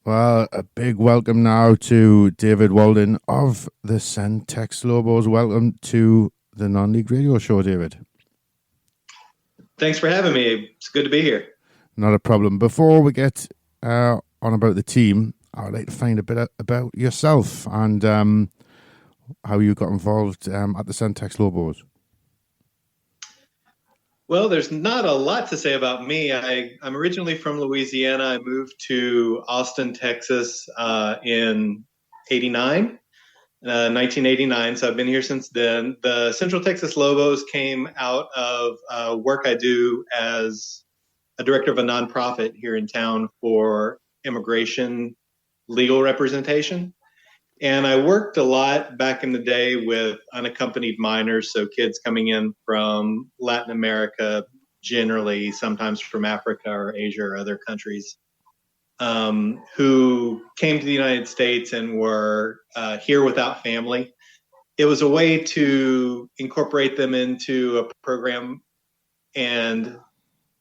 Well, a big welcome now to David Walden of the Centex Lobos. Welcome to the Non-League Radio Show, David. Thanks for having me. It's good to be here. Not a problem. Before we get on about the team, I'd like to find a bit about yourself and how you got involved at the Centex Lobos. Well, there's not a lot to say about me. I'm originally from Louisiana. I moved to Austin, Texas in 89, 1989. So I've been here since then. The Central Texas Lobos came out of work I do as a director of a nonprofit here in town for immigration legal representation. And I worked a lot back in the day with unaccompanied minors, so kids coming in from Latin America, generally, sometimes from Africa or Asia or other countries, who came to the United States and were here without family. It was a way to incorporate them into a program and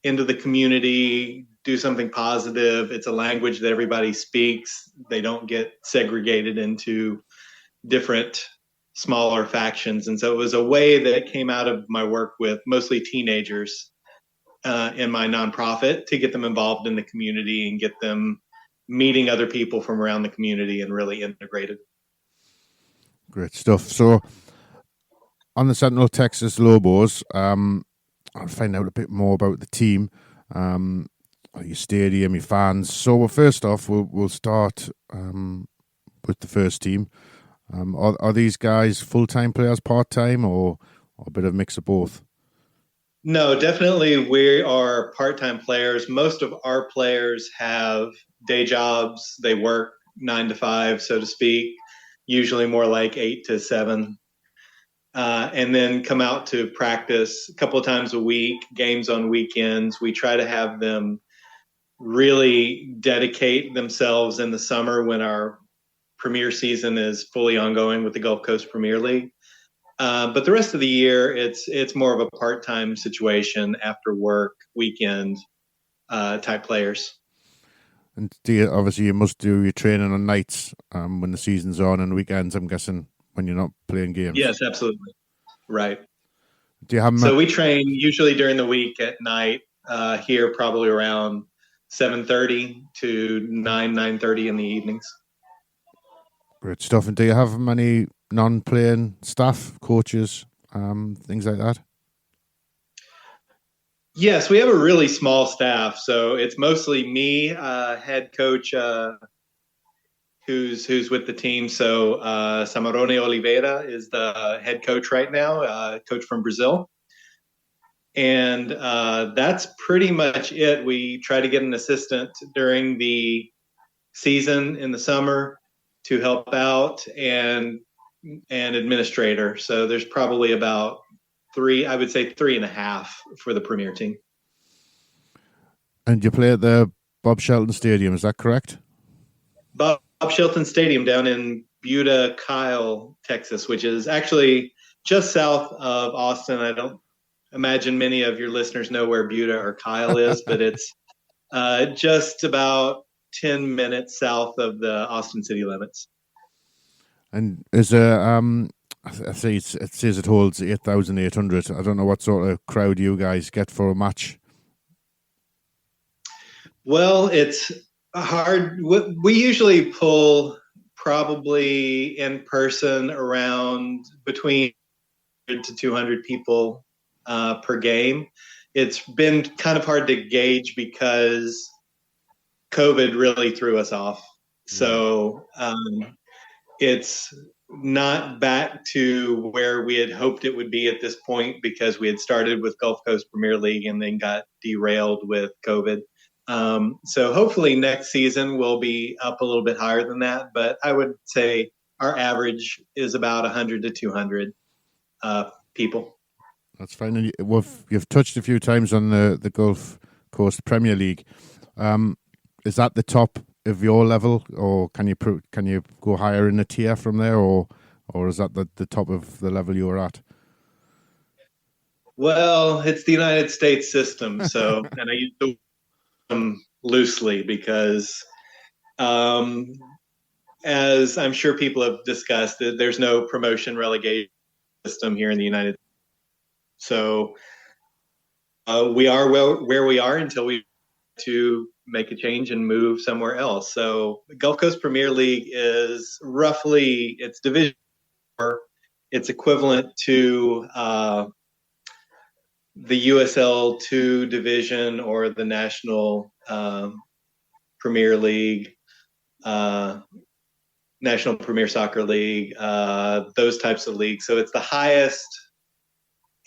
into the community, do something positive. It's a language that everybody speaks. They don't get segregated into different smaller factions. And so it was a way that came out of my work with mostly teenagers in my nonprofit to get them involved in the community and get them meeting other people from around the community and really integrated. Great stuff. So on the Central Texas Lobos, I'll find out a bit more about the team, your stadium, your fans. So first off, we'll start with the first team. Are these guys full-time players, part-time, or a bit of a mix of both? No, definitely we are part-time players. Most of our players have day jobs. They work 9 to 5, so to speak, usually more like 8 to 7. And then come out to practice a couple of times a week, games on weekends. We try to have them really dedicate themselves in the summer when our premier season is fully ongoing with the Gulf Coast Premier League. But the rest of the year, it's more of a part-time situation, after work, weekend type players. And obviously you must do your training on nights when the season's on, and weekends, I'm guessing, when you're not playing games. Yes, absolutely. Right. Do you have So we train usually during the week at night here, probably around 7:30 to 9:30 in the evenings. Great stuff. And do you have many non-playing staff, coaches, things like that? Yes, we have a really small staff. So it's mostly me, head coach, who's with the team. So Samarone Oliveira is the head coach right now, coach from Brazil. And that's pretty much it. We try to get an assistant during the season in the summer to help out, and administrator. So there's probably about I would say 3.5 for the premier team. And you play at the Bob Shelton Stadium, is that correct? Bob Shelton Stadium down in Buda, Kyle, Texas, which is actually just south of Austin. I don't imagine many of your listeners know where Buda or Kyle is, but it's just about 10 minutes south of the Austin city limits. And is there, I say it says it holds 8,800. I don't know what sort of crowd you guys get for a match. Well, it's hard. We usually pull probably in person around between 100 to 200 people per game. It's been kind of hard to gauge because COVID really threw us off. So it's not back to where we had hoped it would be at this point, because we had started with Gulf Coast Premier League and then got derailed with COVID. So hopefully next season we'll be up a little bit higher than that. But I would say our average is about 100 to 200 people. That's fine. And you've touched a few times on the Gulf Coast Premier League. Is that the top of your level, or can you go higher in a tier from there, or is that the top of the level you were at? Well, it's the United States system, so and I use the loosely because Um, as I'm sure people have discussed, there's no promotion relegation system here in the United States. So we are where we are until we to make a change and move somewhere else. So the Gulf Coast Premier League is roughly its division. It's equivalent to the USL 2 division or the National Premier League, uh, National Premier Soccer League, those types of leagues. So it's the highest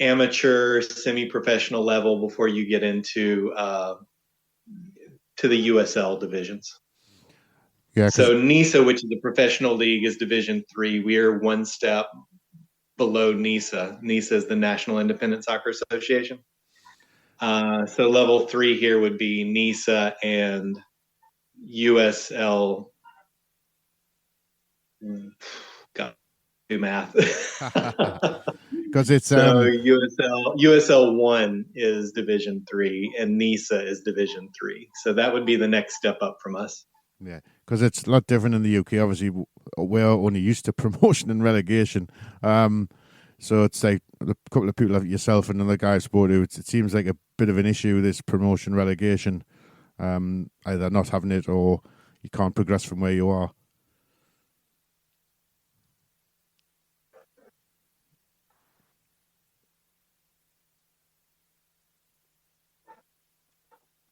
amateur, semi-professional level before you get into to the USL divisions. Yeah, because So NISA, which is the professional league, is Division 3. We are one step below NISA. NISA is the National Independent Soccer Association. So level 3 here would be NISA and USL. God, do math. because it's So USL 1 is Division 3 and NISA is Division 3. So that would be the next step up from us. yeah, because it's a lot different in the UK. Obviously, we're only used to promotion and relegation. So it's like a couple of people like yourself and another guy I spoke to. It seems like a bit of an issue, this promotion relegation, either not having it or you can't progress from where you are.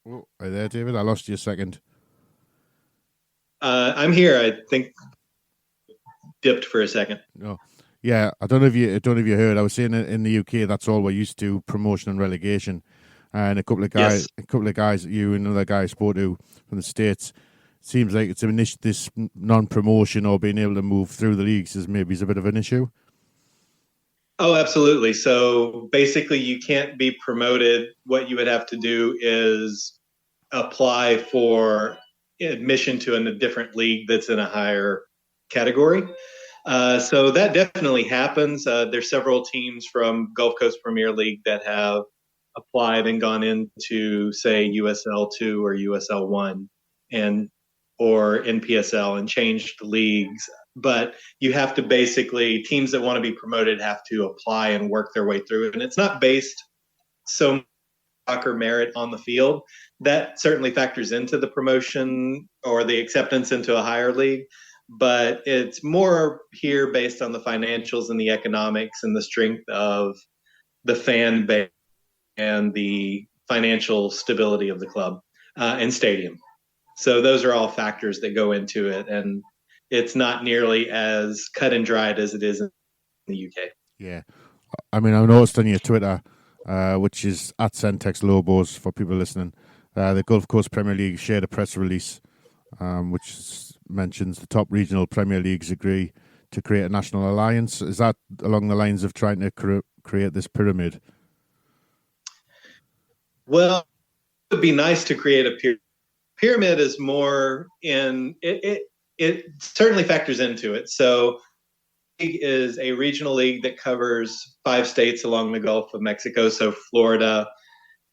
Oh, are you there, David? I lost you a second. I'm here. I think dipped for a second. No. Yeah, I don't know if you heard. I was saying in the UK that's all we're used to, promotion and relegation. And Yes. a couple of guys, you and another guy I spoke to from the States, seems like it's an issue, this non-promotion or being able to move through the leagues is a bit of an issue. Oh, absolutely. So basically, you can't be promoted. What you would have to do is apply for admission to a different league that's in a higher category. So that definitely happens. There's several teams from Gulf Coast Premier League that have applied and gone into, say, USL 2 or USL 1 and or NPSL and changed leagues. But you have to basically, teams that want to be promoted have to apply and work their way through it. And it's not based so much soccer merit on the field. That certainly factors into the promotion or the acceptance into a higher league. But it's more here based on the financials and the economics and the strength of the fan base and the financial stability of the club and stadium. So those are all factors that go into it, and it's not nearly as cut and dried as it is in the UK. Yeah. I mean, I noticed on your Twitter, which is at Centex Lobos for people listening, the Gulf Coast Premier League shared a press release which mentions the top regional Premier Leagues agree to create a national alliance. Is that along the lines of trying to create this pyramid? Well, it would be nice to create a pyramid. Pyramid is more in it certainly factors into it. So league is a regional league that covers 5 states along the Gulf of Mexico. So Florida,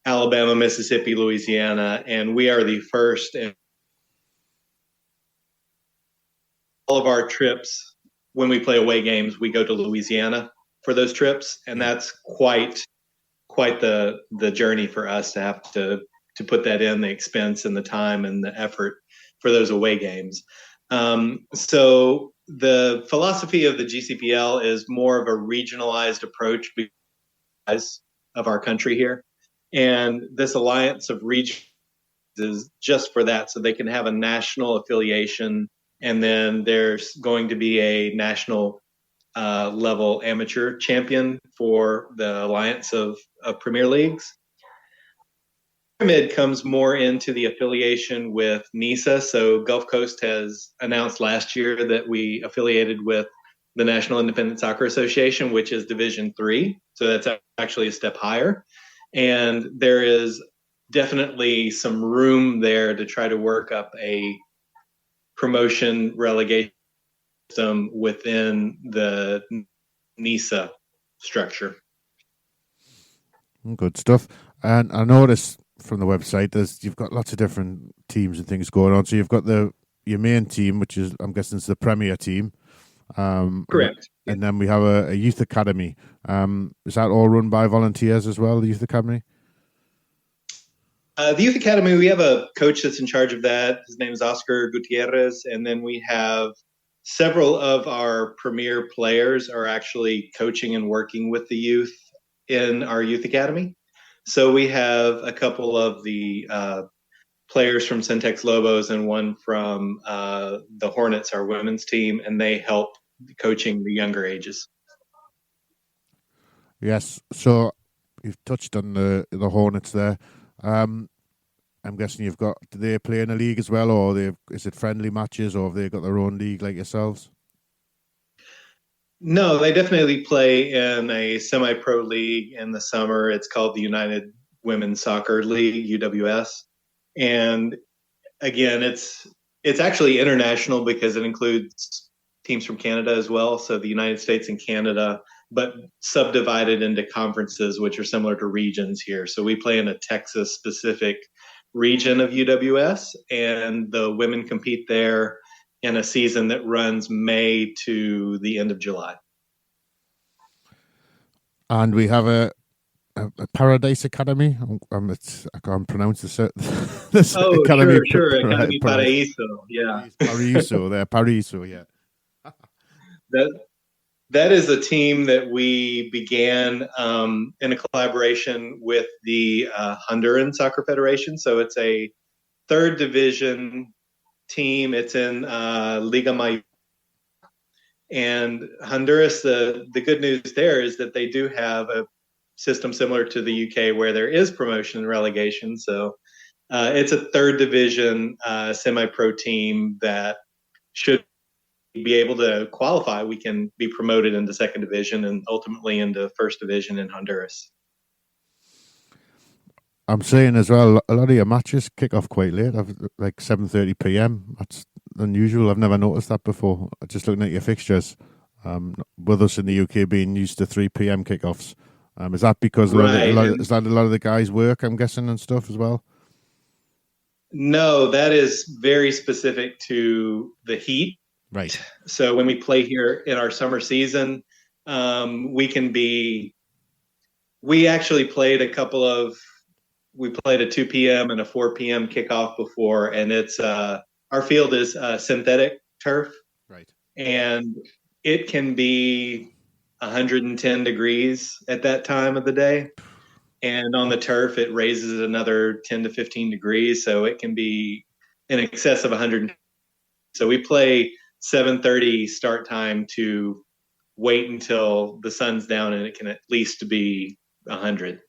Alabama, Mississippi, Louisiana, and we are the first in all of our trips. When we play away games, we go to Louisiana for those trips, and that's quite the journey for us to have to put that in, the expense and the time and the effort for those away games. So the philosophy of the GCPL is more of a regionalized approach because of our country here. And this alliance of regions is just for that, so they can have a national affiliation. And then there's going to be a national level amateur champion for the alliance of Premier Leagues. Pyramid comes more into the affiliation with NISA. So Gulf Coast has announced last year that we affiliated with the National Independent Soccer Association, which is Division 3. So that's actually a step higher. And there is definitely some room there to try to work up a promotion relegation system within the NISA structure. Good stuff. And I noticed from the website you've got lots of different teams and things going on. So you've got the your main team, which is I'm guessing is the Premier team. Um, and, Correct. Yeah. and then we have a youth academy. Is that all run by volunteers as well? The youth academy. The Youth Academy, we have a coach that's in charge of that. His name is Oscar Gutierrez. And then we have several of our premier players are actually coaching and working with the youth in our Youth Academy. So we have a couple of the players from Centex Lobos and one from the Hornets, our women's team, and they help coaching the younger ages. Yes. So you've touched on the Hornets there. Um, I'm guessing you've got. Do they play in a league as well, or is it friendly matches, or have they got their own league like yourselves? No, they definitely play in a semi-pro league in the summer. It's called the United Women's Soccer League, UWS. And again, it's actually international because it includes teams from Canada as well. So the United States and Canada, but subdivided into conferences, which are similar to regions here. So we play in a Texas specific region of UWS, and the women compete there in a season that runs May to the end of July. And we have a Paradise Academy. I can't pronounce this Oh, academy. sure, sure. Right, Academy Paraíso. Yeah. Paraiso. There, Paraiso. Yeah. That that is a team that we began in a collaboration with the Honduran Soccer Federation. So it's a third division team. It's in Liga Mayor. And Honduras, the good news there is that they do have a system similar to the UK where there is promotion and relegation. So it's a third division semi-pro team that should be able to qualify. We can be promoted into second division and ultimately into first division in Honduras. I'm saying as well, a lot of your matches kick off quite late, like 7:30 p.m. That's unusual. I've never noticed that before. Just looking at your fixtures, with us in the UK being used to 3 p.m. kickoffs, is that because Right. is that a lot of the guys work? I'm guessing and stuff as well. No, that is very specific to the heat. Right. So when we play here in our summer season, we can be. We actually played we played a 2 p.m. and a 4 p.m. kickoff before, and it's our field is synthetic turf, Right. and it can be 110 degrees at that time of the day. And on the turf, it raises it another 10 to 15 degrees, so it can be in excess of 100. So we play 7:30 start time to wait until the sun's down, and it can at least be 100.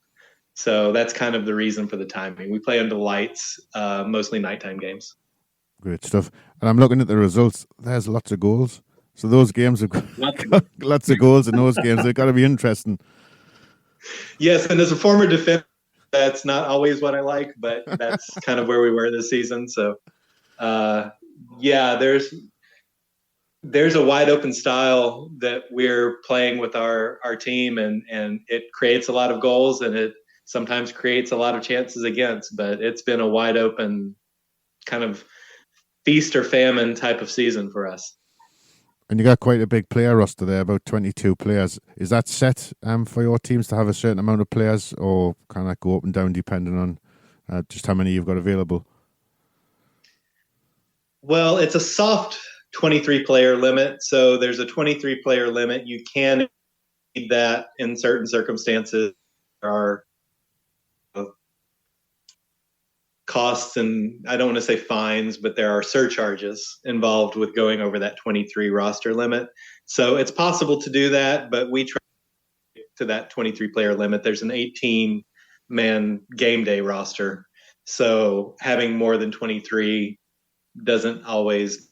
So that's kind of the reason for the timing. We play under lights, mostly nighttime games. Great stuff. And I'm looking at the results. There's lots of goals. So those games have got lots of goals in those games. They've got to be interesting. Yes, and as a former defender, that's not always what I like, but that's kind of where we were this season. So, yeah, there's a wide open style that we're playing with our team, and it creates a lot of goals, and it sometimes creates a lot of chances against. But it's been a wide open kind of feast or famine type of season for us. And you got quite a big player roster there, about 22 players. Is that set for your teams to have a certain amount of players, or can that go up and down depending on just how many you've got available? Well, it's a soft 23 player limit. So there's a 23 player limit. You can need that in certain circumstances. There are costs, and I don't want to say fines, but there are surcharges involved with going over that 23 roster limit. So it's possible to do that, but we try to that 23 player limit. There's an 18-man game day roster. So having more than 23 doesn't always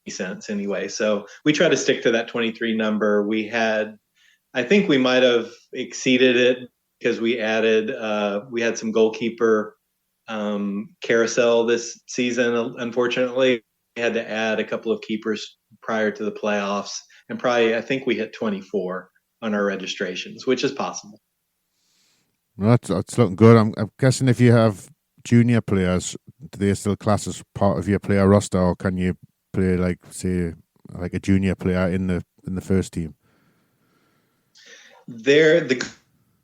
make sense anyway. So we try to stick to that 23 number. I think we might have exceeded it because we had some goalkeeper carousel this season. Unfortunately, we had to add a couple of keepers prior to the playoffs, and I think we hit 24 on our registrations, which is possible. Well, that's looking good. I'm guessing if you have junior players, do they still class as part of your player roster, or can you play like, say, like a junior player in the first team?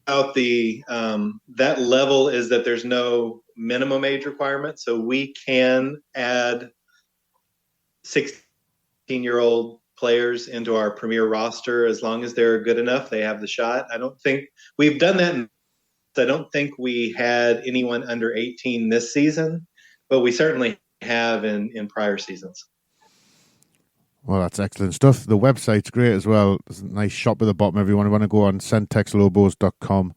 Out the that level is that there's no minimum age requirement, so we can add 16-year-old players into our premier roster as long as they're good enough. They have the shot. I don't think we've done that. I don't think we had anyone under 18 this season, but we certainly have in prior seasons. Well, that's excellent stuff. The website's great as well. There's a nice shop at the bottom. Everyone want to go on centexlobos.com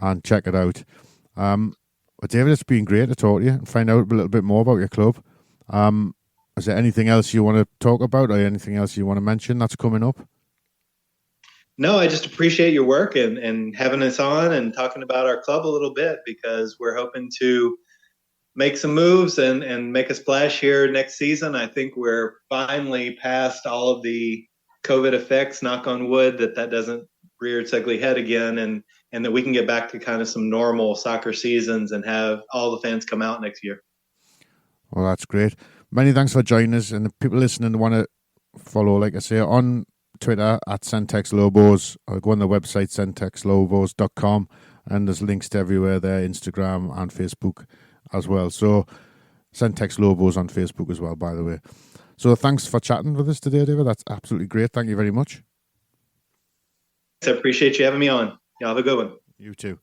and check it out. But David, it's been great to talk to you and find out a little bit more about your club. Is there anything else you want to talk about, or anything else you want to mention that's coming up? No, I just appreciate your work and having us on and talking about our club a little bit, because we're hoping to make some moves and make a splash here next season. I think we're finally past all of the COVID effects, knock on wood, that doesn't rear its ugly head again, and that we can get back to kind of some normal soccer seasons and have all the fans come out next year. Well, that's great. Many thanks for joining us. And the people listening want to follow, like I say, on Twitter at Centex Lobos, or go on the website centexlobos.com, and there's links to everywhere there, Instagram and Facebook as well. So Centex Lobos on Facebook as well, by the way. So thanks for chatting with us today, David. That's absolutely great. Thank you very much. I appreciate you having me on. Y'all have a good one. You too.